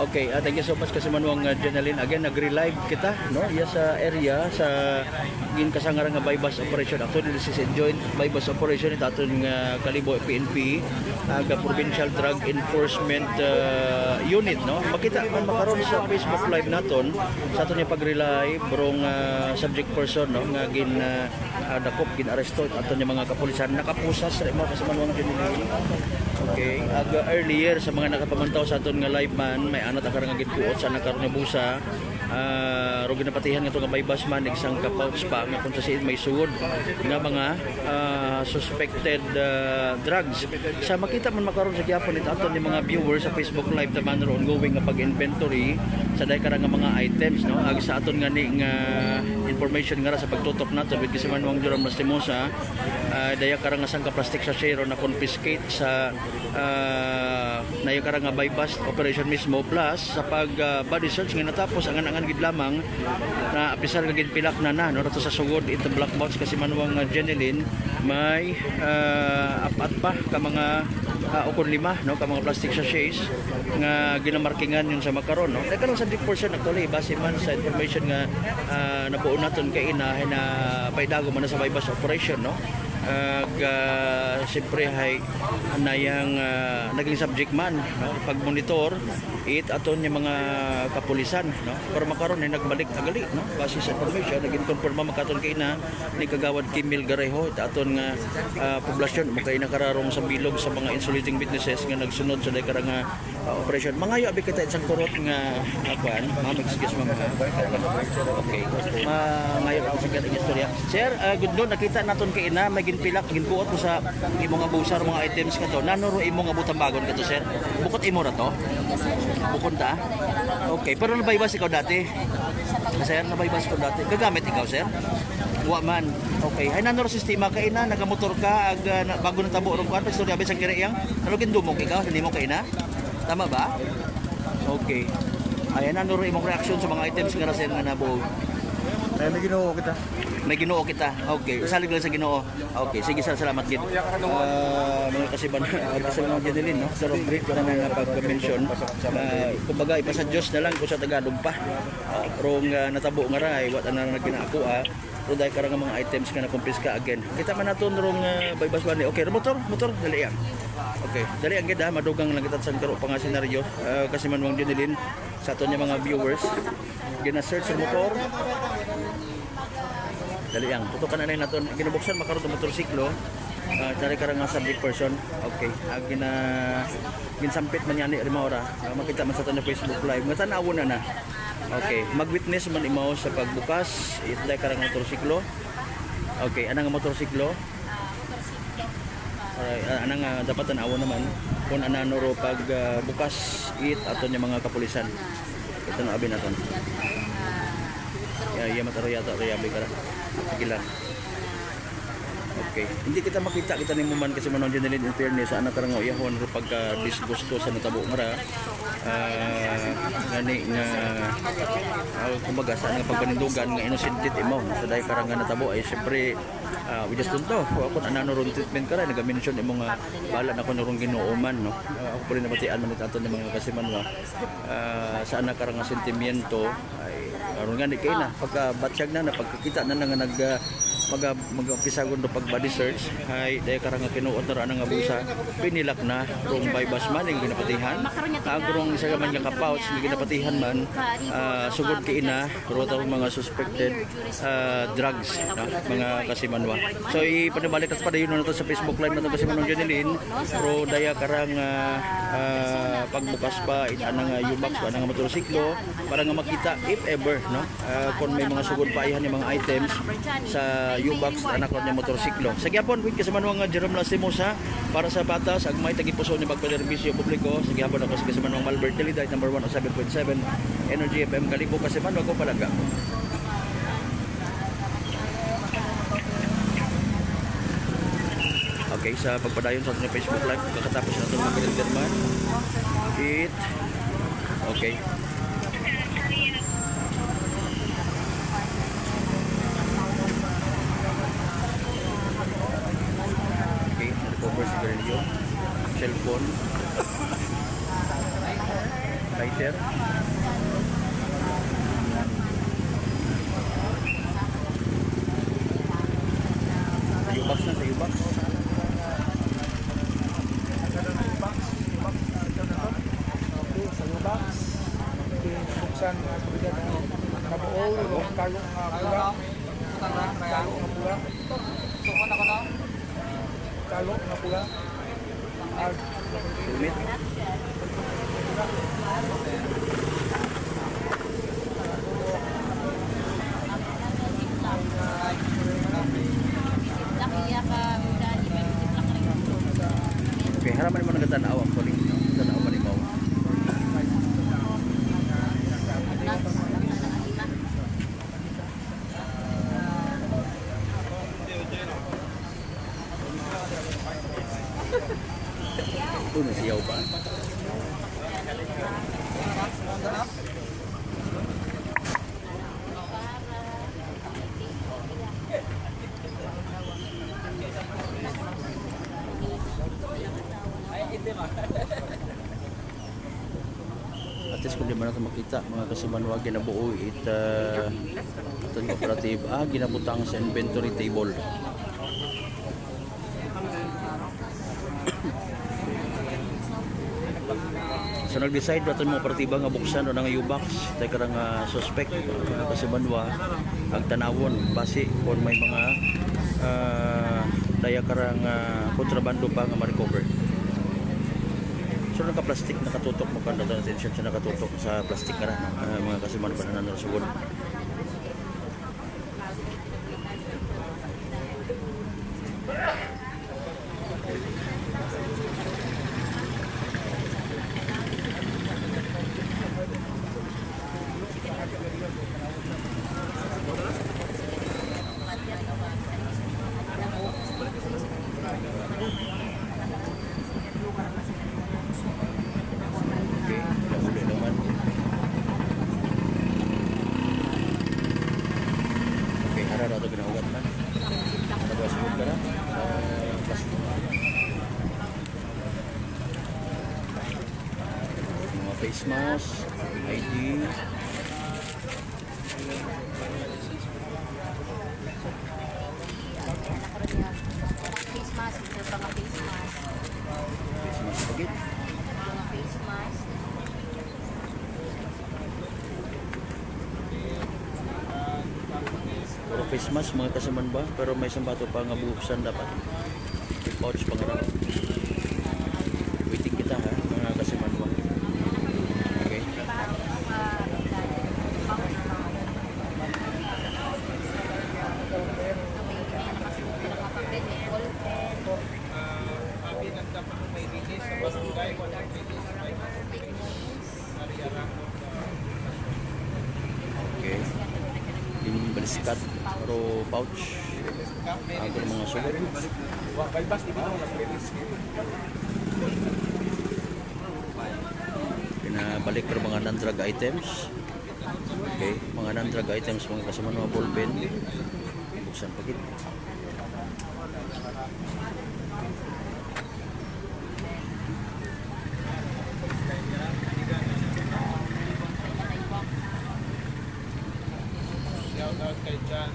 Okay, thank you so much kasi manuang Jeneline. Again, nag-relive kita, no? Iya sa area, sa kasangarang nga bypass operation. Actually, this is a joint bypass operation. Ito aton nga Kalibo PNP, aga Provincial Drug Enforcement Unit, no? Makita man makaroon sa Facebook Live naton, sa aton nga pag-relive, brong subject person, no? Nga dakop, gin-aresto, aton nga mga kapulisan. Nakapusas, mo kasi manuang Jeneline. Okay, aga earlier sa mga nakapamantaw sa aton nga live man, may anat ang karang gitpuot sa nakaroon nga busa. Ro ginapatihan nga ito nga bypass man, isang kapouch pa nga kung sa may sugod nga mga suspected drugs. Sa makita man makaroon sa gyapon ito aton yung mga viewers sa Facebook live taman ro ongoing nga pag-inventory sa day karang nga mga items, no? Ag sa aton nga ni nga information nga sa pagtutok nato with kasi man wang Jerome Lastimosa, daya karang nga sangka plastic sa share na confiscate sa na yung karang nga bypass operation mismo, plus sa pag body search nga natapos ang anangan gid lamang na apisar nga ginpilak na no rato sa sugod ito black box kasi manuang Jeneline may apat pa ka mga ukon lima, no, ka mga plastic sachets nga ginamarkingan yun sa makaron, no. Karon sa 100% actually base man sa information nga nabuo naton kay ina na paidago man sa bypass operation, no. Siyempre hay nayang naging subject man, no, pag-monitor it aton yung mga kapulisan, no, pero makaron ay nagbalik agali, no, base sa information naging konporma makaton kay na ni kagawad Kimil Garejo it aton nga poblasyon mo kay nakararong sa bilog sa mga insulating businesses nga nagsunod sa karang nga operation. Mangayo abi kita isang kurot nga akuan, excuse mo mga. Okay. Mangayo ako sa ganung istorya. Sir, good noon, nakita naton kay ina may ginpilak ginbuot mo sa imong nga busar mga items ka to. Nanuro imong nga butang bagon ka to, sir. Bukod imo ra to. Bukod ta. Okay, pero nabaybas ikaw dati. Sir, nabaybas ko dati. Gagamit ikaw, sir? Wa man. Okay. Ay nanuro sistema kay ina nagamotor ka ag bago natabo ron kuan istorya ba sa kireyang. Ano gindumog ikaw hindi mo kay ina? Tama ba? Okay. Ayan nanuro imong reaction sa mga items nga sir nga nabuog. May Ginoo kita. May Ginoo kita. Okay. Salig lang sa Ginoo. Okay. Sige sir, salamat gid. Mga kasiban kasi mga Jeneline, no? Sa brief ko na nga pag-mention. Kumbaga ipasa Dios na lang ko sa Tagalog pa. Pero natabo nga ra ay wa na naginaako pero dahil karang mga items nga na-confisca again. Kita man naton rong bypass ban. Okay, motor dali yan. Okay, dali ang gid madugang lang kita sa karo pa nga senaryo kasi man wang Jeneline sa aton mga viewers gina-search sa motor. Dali ang tutukan na naton ginubuksan makaron sa motorsiklo. Dari karang nga subject person. Okay, ginsampit man yan ni Rimora. Makita man sa aton Facebook live nga tan-awon na. Okay, mag-witness man imaw sa pagbukas itay karang motorsiklo. Okay, anang motorsiklo? Anang dapat tan-awon naman kung ananuro pag bukas aton yung mga kapulisan. Ito na abin naton. Ya matarayata reabi kara. Sige lang. Okay. Hindi kita makita kita ni Muman kasi manon Jeneline in fairness anak karang uyahon ro pagka disgusto sa natabo nga ngani nga kumbaga sa nga pagpanindugan nga innocent imo sa dai karang nga natabo ay syempre we just don't know ako anano ron treatment kara naga-mention imo nga bala na ko nurong Ginoo man, no. Ako pa rin namatian man ito ng mga kasimanwa sa anak karang nga sentimiento ay aron nga di kay na pagka-batsyag na pagkakita na nga mag-umpisa gundo pag body search ay dahil karang kinuot na nga busa pinilak na rong bypass man yung ginapatihan agrong isa man nga kapouch yung ginapatihan man sugod kay ina pero mga suspected drugs, no? Mga kasimanwa. So ipanibalik at padayon na ito sa Facebook live na ito kasi manong Jeneline pero daya karang pagbukas pa anang U-Box pa anang motorsiklo para nga makita if ever, no, kung may mga sugod pa ihan yung mga items sa U-Box anak niya motorsiklo. Sa gyapon with kasama nga Jerome Lastimosa para sa batas ag may tagipuso ni pagpaderbisyo publiko. Sa gyapon ako sa kasama ng Malbert Telida number 107.7 Energy FM Kalibo kasi man ako palaga. Okay, sa pagpadayon sa ating Facebook live kakatapos na itong mga man Okay. Okay, recover sigarilyo, cellphone, lighter. Sa box na, sa box. Buksan kabuo, kalong pula. Kalong pula. Kalong pula. Helmet. Okay, harapan mo nagtanaw actually. Tanaw man ikaw. Ito na siyaw pa. At least kung di man natin makita mga kasimanwa ginabuo itong cooperative ginabutang sa inventory table. So nag-decide natin mga kooperatiba nga buksan o nga U-box tayo karang suspect mga kasimanwa ang tanawon base kung may mga daya karang kontrabando pa nga ma-recover. So naka-plastic nakatutok mo kan daw attention sa nakatutok sa plastic nga mga kasiman pa na nasugod. Ito ginahugat na. Nagwasugod ka na. Plastic. Mga face mask, ID. Face mask, ito pa nga face mask. Face mask pagit. Mga face mask. Puro face mask mga kasaman ba? Pero may isang bato pa nga buksan dapat. Pouch pangaraw. Waiting kita ha mga kasaman ba? Okay. Okay. Yung baliskat pero pouch ang mga sugat. Pinabalik pero mga non-drug items. Okay, mga non-drug items mga kasama mga ballpen. Buksan pagit. Kay John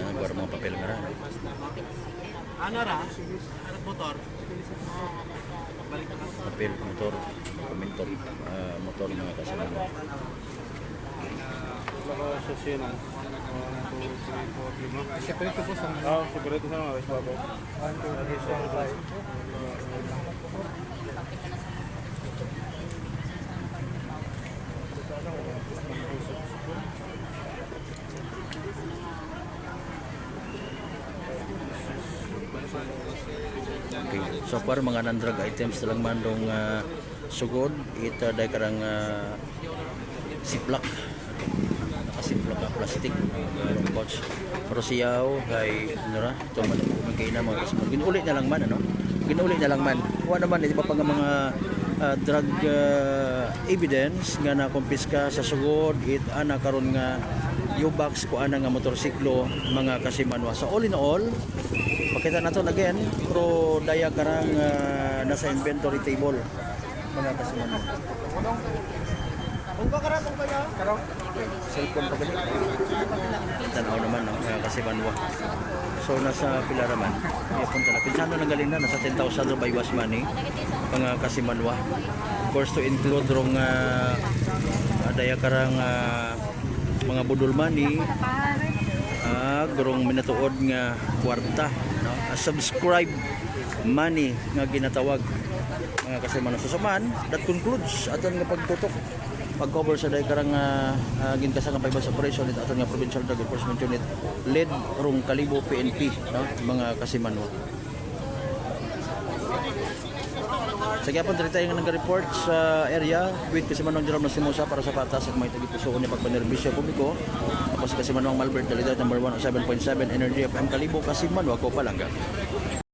Nagwar mga papel nga rin. Ano ra? Ano motor? Balik na Papel, motor, motor mga kasama. Separate po sa separate sa mga babo. Okay. So far mga non-drug items lang man dong sugod ita day karang siplak simple ka plastic pouch. Pero siyaw kay ano ra to man kay na mga kasama. Ginuli na lang man ano. Ginuli na lang man. Kuha naman di ba pa nga mga drug evidence nga na kumpiska sa sugod it ana karon nga U-box ko ana nga motorsiklo mga kasimanwa. So all in all, pakita nato again pero daya karang nasa inventory table mga kasimanwa. Kung kakaratong kaya? Karong? Cellphone pa gali. Tanaw naman no mga kasimanwa. So nasa pila raman. Punta na pinsano nang galing na nasa 10,000 by was money mga kasimanwa. Of course to include rong daya karang mga budol money gurong minatuod nga kwarta no? Subscribe money nga ginatawag mga kasimanwa. So saman that concludes aton nga pagtutok pag-cover sa dahil karang ginkasa ng bypass operation ito aton nga Provincial Drug Enforcement Unit led rong Kalibo PNP no? Mga kasimanwa. Sa gyapon diri tayo nga nag-report sa area with kasimanwang Jerome Nasimosa para sa patas at may tagitusuon niya pagpanerbisyo publiko. Tapos kasimanwang Malbert Dalidad number 107.7 Energy FM Kalibo Kasimanwa ko palangga.